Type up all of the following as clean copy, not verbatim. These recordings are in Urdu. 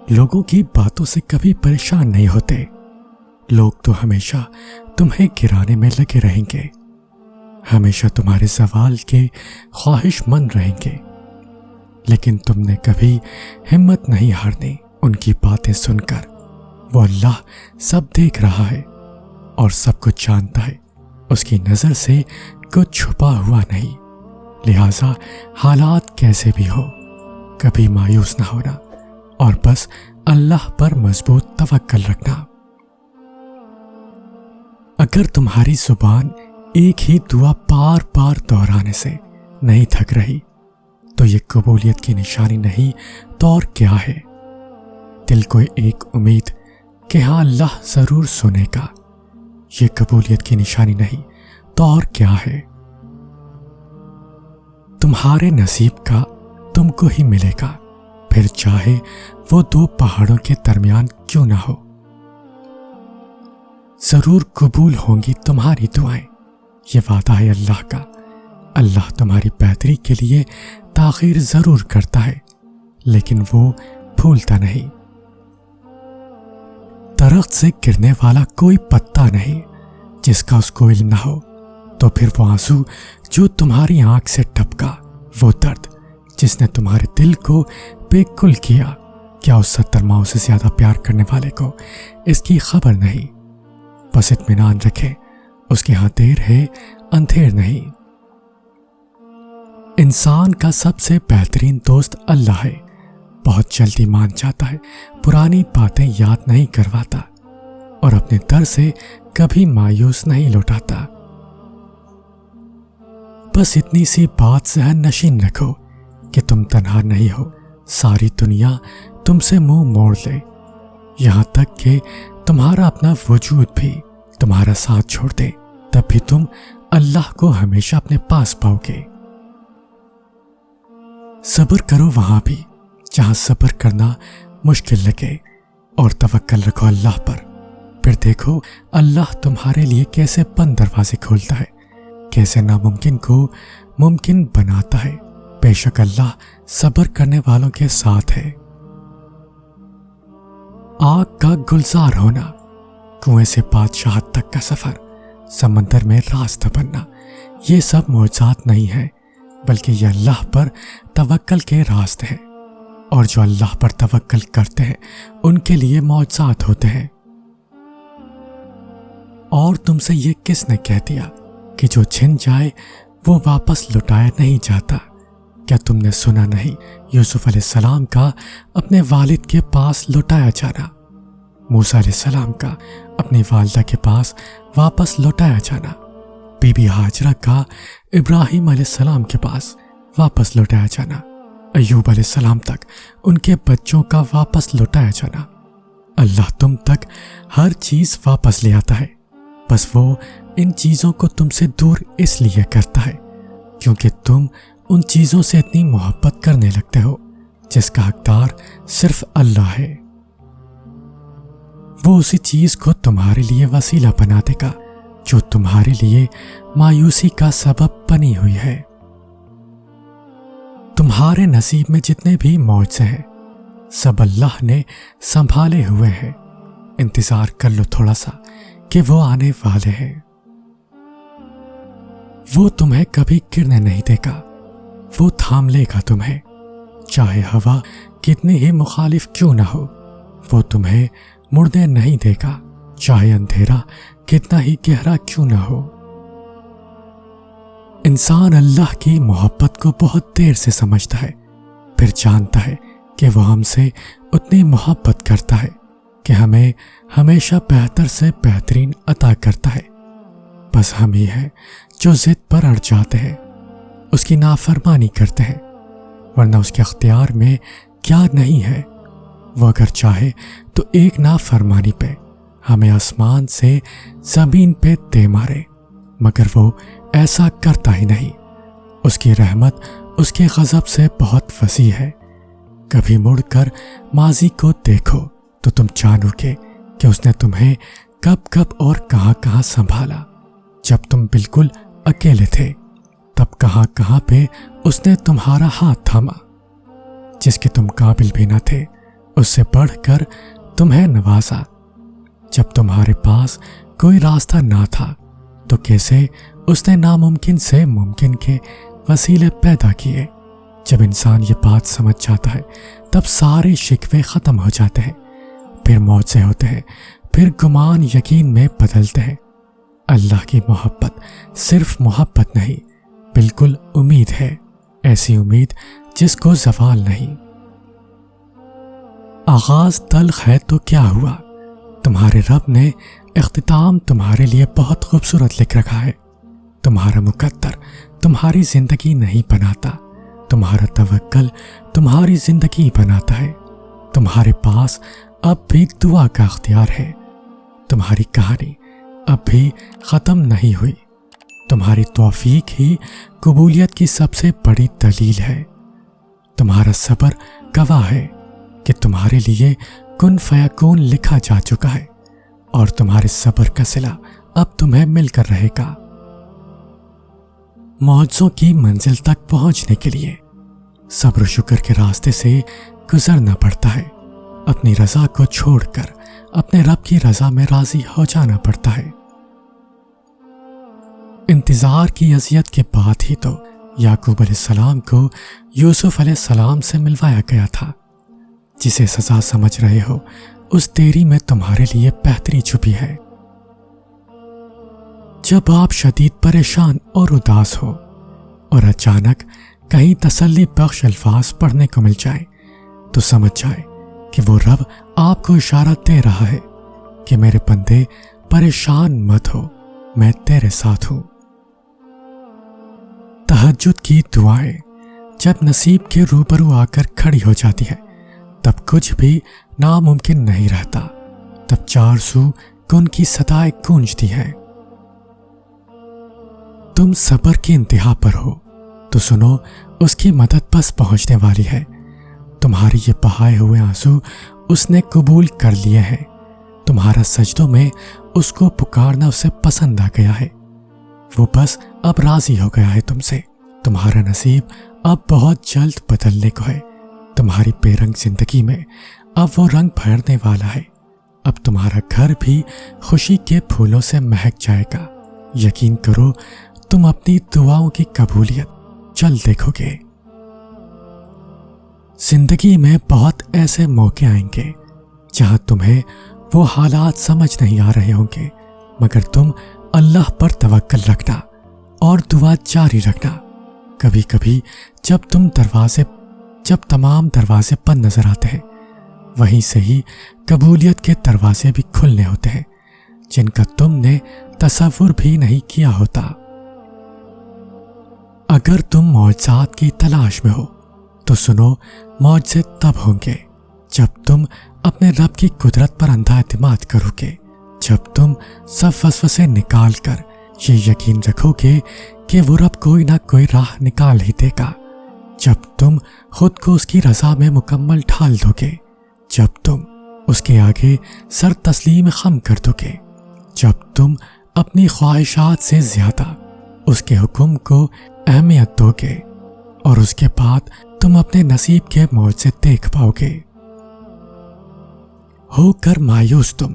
لوگوں کی باتوں سے کبھی پریشان نہیں ہوتے. لوگ تو ہمیشہ تمہیں گرانے میں لگے رہیں گے، ہمیشہ تمہارے زوال کے خواہش مند رہیں گے، لیکن تم نے کبھی ہمت نہیں ہارنی ان کی باتیں سن کر. وہ اللہ سب دیکھ رہا ہے اور سب کچھ جانتا ہے. اس کی نظر سے کچھ چھپا ہوا نہیں. لہٰذا حالات کیسے بھی ہو کبھی مایوس نہ ہونا اور بس اللہ پر مضبوط توکل رکھنا. اگر تمہاری زبان ایک ہی دعا بار بار دہرانے سے نہیں تھک رہی تو یہ قبولیت کی نشانی نہیں تو اور کیا ہے؟ دل کو ایک امید کہ ہاں اللہ ضرور سنے گا، یہ قبولیت کی نشانی نہیں تو اور کیا ہے؟ تمہارے نصیب کا تم کو ہی ملے گا، پھر چاہے وہ دو پہاڑوں کے درمیان کیوں نہ ہو. ضرور قبول ہوں گی تمہاری دعائیں، یہ وعدہ ہے اللہ کا. اللہ تمہاری بہتری کے لیے تاخیر ضرور کرتا ہے لیکن وہ بھولتا نہیں. درخت سے گرنے والا کوئی پتا نہیں جس کا اس کو علم نہ ہو، تو پھر وہ آنسو جو تمہاری آنکھ سے ٹپکا، وہ درد جس نے تمہارے دل کو بے کل کیا، کیا اس 70 ماؤں سے زیادہ پیار کرنے والے کو اس کی خبر نہیں؟ بس اطمینان رکھے، اس کے ہاں دیر ہے اندھیر نہیں. انسان کا سب سے بہترین دوست اللہ ہے. بہت جلدی مان جاتا ہے، پرانی باتیں یاد نہیں کرواتا اور اپنے در سے کبھی مایوس نہیں لوٹاتا. بس اتنی سی بات ذہن نشین رکھو کہ تم تنہا نہیں ہو. ساری دنیا تم سے منہ موڑ لے، یہاں تک کہ تمہارا اپنا وجود بھی تمہارا ساتھ چھوڑ دے، تب بھی تم اللہ کو ہمیشہ اپنے پاس پاؤ گے. صبر کرو وہاں بھی جہاں صبر کرنا مشکل لگے اور توکل رکھو اللہ پر. پھر دیکھو اللہ تمہارے لیے کیسے بند دروازے کھولتا ہے، کیسے ناممکن کو ممکن بناتا ہے. بے شک اللہ صبر کرنے والوں کے ساتھ ہے. آگ کا گلزار ہونا، کنویں سے بادشاہت تک کا سفر، سمندر میں راستہ بننا، یہ سب معجزات نہیں ہیں بلکہ یہ اللہ پر توکل کے راستے ہیں. اور جو اللہ پر توکل کرتے ہیں ان کے لیے معجزات ہوتے ہیں. اور تم سے یہ کس نے کہہ دیا کہ جو چھن جائے وہ واپس لٹایا نہیں جاتا؟ کیا تم نے سنا نہیں یوسف علیہ السلام کا اپنے والد کے پاس لٹایا جانا، موسیٰ علیہ السلام کا اپنی والدہ کے پاس واپس لٹایا جانا، بی بی ہاجرہ کا ابراہیم علیہ السلام کے پاس واپس لٹایا جانا، ایوب علیہ السلام تک ان کے بچوں کا واپس لٹایا جانا؟ اللہ تم تک ہر چیز واپس لے آتا ہے، بس وہ ان چیزوں کو تم سے دور اس لیے کرتا ہے کیونکہ تم ان چیزوں سے اتنی محبت کرنے لگتے ہو جس کا حقدار صرف اللہ ہے. وہ اسی چیز کو تمہارے لیے وسیلہ بنا دے گا جو تمہارے لیے مایوسی کا سبب بنی ہوئی ہے. تمہارے نصیب میں جتنے بھی معجزے ہیں سب اللہ نے سنبھالے ہوئے ہیں. انتظار کر لو تھوڑا سا کہ وہ آنے والے ہیں. وہ تمہیں کبھی گرنے نہیں دے گا، وہ تھام لے گا تمہیں، چاہے ہوا کتنی ہی مخالف کیوں نہ ہو. وہ تمہیں مڑنے نہیں دے گا، چاہے اندھیرا کتنا ہی گہرا کیوں نہ ہو. انسان اللہ کی محبت کو بہت دیر سے سمجھتا ہے، پھر جانتا ہے کہ وہ ہم سے اتنی محبت کرتا ہے کہ ہمیں ہمیشہ بہتر سے بہترین عطا کرتا ہے. بس ہم ہی ہیں جو ضد پر اڑ جاتے ہیں، اس کی نافرمانی کرتے ہیں، ورنہ اس کے اختیار میں کیا نہیں ہے. وہ اگر چاہے تو ایک نافرمانی پہ ہمیں آسمان سے زمین پہ دے مارے، مگر وہ ایسا کرتا ہی نہیں. اس کی رحمت اس کے غضب سے بہت وسیع ہے. کبھی مڑ کر ماضی کو دیکھو تو تم جانو گے کہ اس نے تمہیں کب کب اور کہاں کہاں سنبھالا. جب تم بالکل اکیلے تھے تب کہاں کہاں پہ اس نے تمہارا ہاتھ تھاما. جس کے تم قابل بھی نہ تھے اس سے بڑھ کر تمہیں نوازا۔ جب تمہارے پاس کوئی راستہ نہ تھا تو کیسے اس نے ناممکن سے ممکن کے وسیلے پیدا کیے۔ جب انسان یہ بات سمجھ جاتا ہے تب سارے شکوے ختم ہو جاتے ہیں، پھر معجزے ہوتے ہیں، پھر گمان یقین میں بدلتے ہیں۔ اللہ کی محبت صرف محبت نہیں، بالکل امید ہے، ایسی امید جس کو زوال نہیں۔ آغاز تلخ ہے تو کیا ہوا، تمہارے رب نے اختتام تمہارے لیے بہت خوبصورت لکھ رکھا ہے۔ تمہارا مقدر تمہاری زندگی نہیں بناتا، تمہارا توکل تمہاری زندگی بناتا ہے۔ تمہارے پاس اب بھی دعا کا اختیار ہے۔ تمہاری کہانی اب بھی ختم نہیں ہوئی۔ تمہاری توفیق ہی قبولیت کی سب سے بڑی دلیل ہے۔ تمہارا صبر گواہ ہے کہ تمہارے لیے کن فیکون لکھا جا چکا ہے، اور تمہارے صبر کا صلہ اب تمہیں مل کر رہے گا۔ معجزوں کی منزل تک پہنچنے کے لیے صبر و شکر کے راستے سے گزرنا پڑتا ہے۔ اپنی رضا کو چھوڑ کر اپنے رب کی رضا میں راضی ہو جانا پڑتا ہے۔ انتظار کی اذیت کے بعد ہی تو یعقوب علیہ السلام کو یوسف علیہ السلام سے ملوایا گیا تھا۔ جسے سزا سمجھ رہے ہو اس دیری میں تمہارے لیے بہتری چھپی ہے۔ جب آپ شدید پریشان اور اداس ہو اور اچانک کہیں تسلی بخش الفاظ پڑھنے کو مل جائے تو سمجھ جائے کہ وہ رب آپ کو اشارہ دے رہا ہے کہ میرے بندے پریشان مت ہو، میں تیرے ساتھ ہوں۔ تہجد کی دعائیں جب نصیب کے روبرو آ کر کھڑی ہو جاتی ہے تب کچھ بھی ناممکن نہیں رہتا، تب چار سو کن کی صدائیں گونجتی ہیں۔ تم صبر کی انتہا پر ہو تو سنو اس کی مدد بس پہنچنے والی ہے۔ تمہاری یہ بہائے ہوئے آنسو اس نے قبول کر لیے ہیں۔ تمہارا سجدوں میں اس کو پکارنا اسے پسند آ گیا ہے۔ وہ بس اب راضی ہو گیا ہے تم سے۔ تمہارا نصیب اب بہت جلد بدلنے کو ہے۔ تمہاری بے رنگ زندگی میں اب وہ رنگ بھرنے والا ہے۔ اب تمہارا گھر بھی خوشی کے پھولوں سے مہک جائے گا۔ یقین کرو تم اپنی دعاؤں کی قبولیت جلد دیکھو گے۔ زندگی میں بہت ایسے موقع آئیں گے جہاں تمہیں وہ حالات سمجھ نہیں آ رہے ہوں گے، مگر تم اللہ پر توکل رکھنا اور دعا جاری رکھنا۔ کبھی کبھی جب تمام دروازے بند نظر آتے ہیں وہیں سے ہی قبولیت کے دروازے بھی کھلنے ہوتے ہیں جن کا تم نے تصور بھی نہیں کیا ہوتا۔ اگر تم معجزات کی تلاش میں ہو تو سنو، معجزے تب ہوں گے جب تم اپنے رب کی قدرت پر اندھا اعتماد کرو گے، جب تم سب وسوسے نکال کر یہ یقین رکھو گے کہ وہ رب کوئی نہ کوئی راہ نکال ہی دے گا، جب تم خود کو اس کی رضا میں مکمل ڈھال دو گے، جب تم اس کے آگے سر تسلیم خم کر دو گے، جب تم اپنی خواہشات سے زیادہ اس کے حکم کو اہمیت دو گے، اور اس کے بعد تم اپنے نصیب کے معجزے دیکھ پاؤ گے۔ ہو کر مایوس تم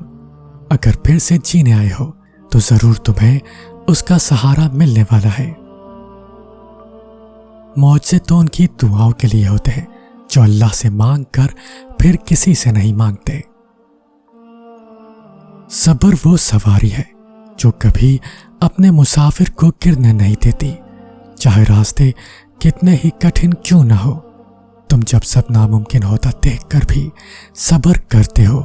اگر پھر سے جینے آئے ہو تو ضرور تمہیں اس کا سہارا ملنے والا ہے۔ معجزے تو ان کی دعاؤں کے لیے ہوتے ہیں جو اللہ سے مانگ کر پھر کسی سے نہیں مانگتے۔ صبر وہ سواری ہے جو کبھی اپنے مسافر کو گرنے نہیں دیتی، چاہے راستے کتنے ہی کٹھن کیوں نہ ہو۔ تم جب سب ناممکن ہوتا دیکھ کر بھی صبر کرتے ہو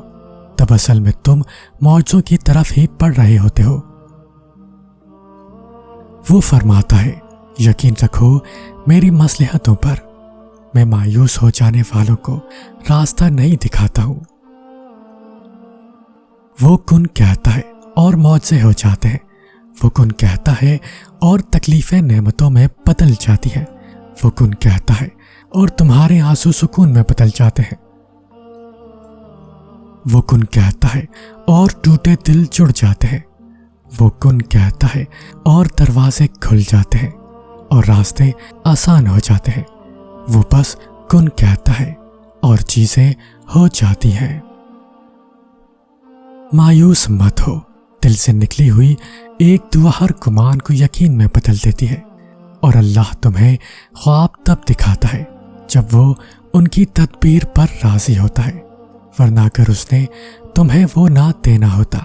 تب اصل میں تم معجزوں کی طرف ہی بڑھ رہے ہوتے ہو۔ وہ فرماتا ہے، یقین رکھو میری مصلحتوں پر، میں مایوس ہو جانے والوں کو راستہ نہیں دکھاتا ہوں۔ وہ کن کہتا ہے اور معجزے ہو جاتے ہیں، وہ کن کہتا ہے اور تکلیفیں نعمتوں میں بدل جاتی ہیں، وہ کن کہتا ہے اور تمہارے آنسو سکون میں بدل جاتے ہیں، وہ کن کہتا ہے اور ٹوٹے دل جڑ جاتے ہیں، وہ کن کہتا ہے اور دروازے کھل جاتے ہیں اور راستے آسان ہو جاتے ہیں، وہ بس کن کہتا ہے اور چیزیں ہو جاتی ہیں۔ مایوس مت ہو، دل سے نکلی ہوئی ایک دعا ہر گمان کو یقین میں بدل دیتی ہے، اور اللہ تمہیں خواب تب دکھاتا ہے جب وہ ان کی تدبیر پر راضی ہوتا ہے، ورنہ اگر اس نے تمہیں وہ نہ دینا ہوتا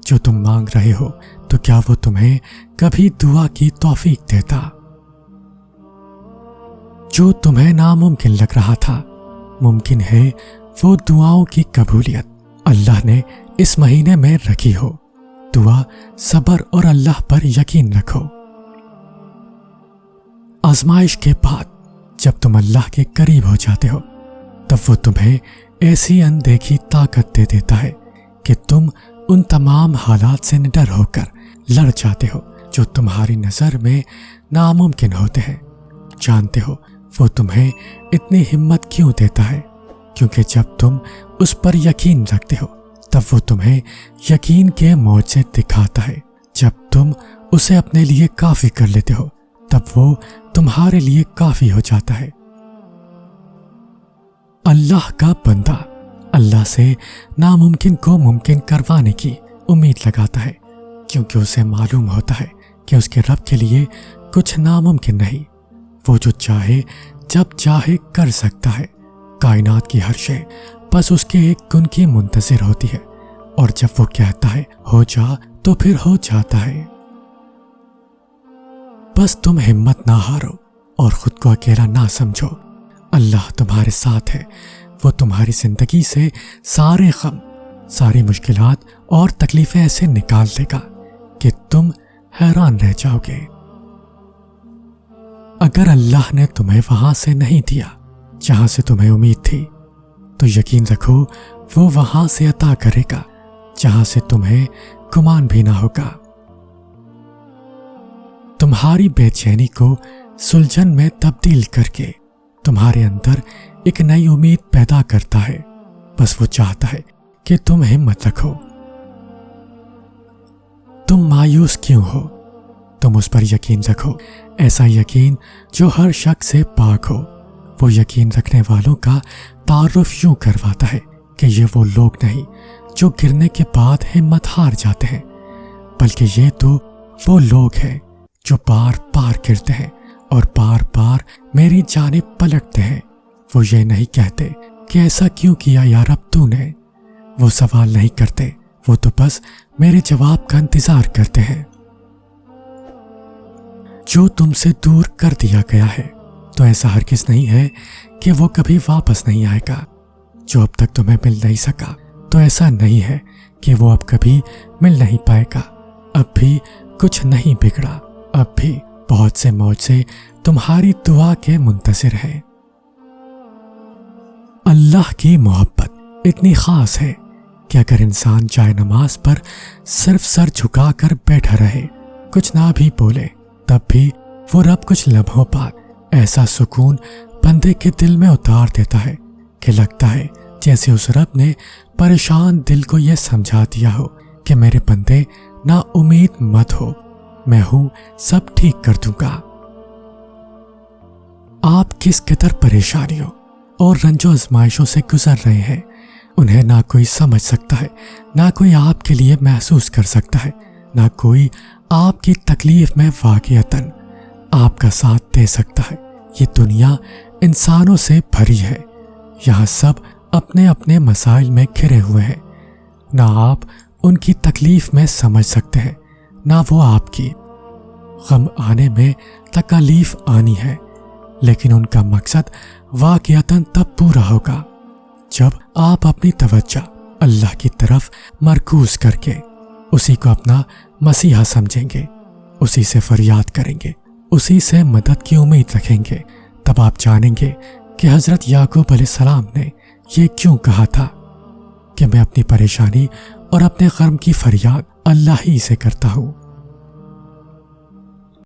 جو تم مانگ رہے ہو تو کیا وہ تمہیں کبھی دعا کی توفیق دیتا؟ جو تمہیں ناممکن لگ رہا تھا ممکن ہے، وہ دعاؤں کی قبولیت اللہ نے اس مہینے میں رکھی ہو۔ دعا، صبر اور اللہ پر یقین رکھو۔ آزمائش کے بعد جب تم اللہ کے قریب ہو جاتے ہو تب وہ تمہیں ایسی اندیکھی طاقت دے دیتا ہے کہ تم ان تمام حالات سے نڈر ہو کر لڑ جاتے ہو جو تمہاری نظر میں ناممکن ہوتے ہیں۔ جانتے ہو وہ تمہیں اتنی ہمت کیوں دیتا ہے؟ کیونکہ جب تم اس پر یقین رکھتے ہو تب وہ تمہیں یقین کے معجزے دکھاتا ہے۔ جب تم اسے اپنے لیے کافی کر لیتے ہو تب وہ تمہارے لیے کافی ہو جاتا ہے۔ اللہ کا بندہ اللہ سے ناممکن کو ممکن کروانے کی امید لگاتا ہے، کیونکہ اسے معلوم ہوتا ہے کہ اس کے رب کے لیے کچھ ناممکن نہیں۔ وہ جو چاہے جب چاہے کر سکتا ہے۔ کائنات کی ہر شے بس اس کے ایک کن کی منتظر ہوتی ہے، اور جب وہ کہتا ہے ہو جا تو پھر ہو جاتا ہے۔ بس تم ہمت نہ ہارو اور خود کو اکیلا نہ سمجھو۔ اللہ تمہارے ساتھ ہے، وہ تمہاری زندگی سے سارے غم، ساری مشکلات اور تکلیفیں ایسے نکال دے گا کہ تم حیران رہ جاؤ گے۔ اگر اللہ نے تمہیں وہاں سے نہیں دیا جہاں سے تمہیں امید تھی تو یقین رکھو وہ وہاں سے عطا کرے گا جہاں سے تمہیں گمان بھی نہ ہوگا۔ تمہاری بے چینی کو سلجھن میں تبدیل کر کے تمہارے اندر ایک نئی امید پیدا کرتا ہے۔ بس وہ چاہتا ہے کہ تم ہمت رکھو۔ تم مایوس کیوں ہو؟ تم اس پر یقین رکھو، ایسا یقین جو ہر شخص سے پاک ہو۔ وہ یقین رکھنے والوں کا تعارف یوں کرواتا ہے کہ یہ وہ لوگ نہیں جو گرنے کے بعد ہمت ہار جاتے ہیں، بلکہ یہ تو وہ لوگ ہیں جو بار بار گرتے ہیں اور بار بار میری جانب پلٹتے ہیں۔ وہ یہ نہیں کہتے کہ ایسا کیوں کیا یا رب تو نے۔ وہ سوال نہیں کرتے، وہ تو بس میرے جواب کا انتظار کرتے ہیں۔ جو تم سے دور کر دیا گیا ہے تو ایسا ہرگز نہیں ہے کہ وہ کبھی واپس نہیں آئے گا۔ جو اب تک تمہیں مل نہیں سکا تو ایسا نہیں ہے کہ وہ اب کبھی مل نہیں پائے گا۔ اب بھی کچھ نہیں بگڑا، اب بھی بہت سے معجزے تمہاری دعا کے منتظر ہیں۔ اللہ کی محبت اتنی خاص ہے کہ اگر انسان جائے نماز پر صرف سر جھکا کر بیٹھا رہے، کچھ نہ بھی بولے، تب بھی وہ رب کچھ لمحوں بعد ایسا سکون بندے کے دل میں اتار دیتا ہے کہ لگتا ہے جیسے اس رب نے پریشان دل کو یہ سمجھا دیا ہو کہ میرے بندے نا امید مت ہو، میں ہوں، سب ٹھیک کر دوں گا۔ آپ کس قدر پریشانیوں اور رنج و آزمائشوں سے گزر رہے ہیں، انہیں نہ کوئی سمجھ سکتا ہے، نہ کوئی آپ کے لیے محسوس کر سکتا ہے، نہ کوئی آپ کی تکلیف میں واقعتاً آپ کا ساتھ دے سکتا ہے۔ یہ دنیا انسانوں سے بھری ہے، یہاں سب اپنے اپنے مسائل میں گھرے ہوئے ہیں۔ نہ آپ ان کی تکلیف میں سمجھ سکتے ہیں، نہ وہ آپ کی۔ غم آنے میں تکلیف آنی ہے، لیکن ان کا مقصد واقعتاً تب پورا ہوگا جب آپ اپنی توجہ اللہ کی طرف مرکوز کر کے اسی کو اپنا مسیحا سمجھیں گے، اسی سے فریاد کریں گے، اسی سے مدد کی امید رکھیں گے۔ تب آپ جانیں گے کہ حضرت یعقوب علیہ السلام نے یہ کیوں کہا تھا کہ میں اپنی پریشانی اور اپنے غم کی فریاد اللہ ہی سے کرتا ہوں۔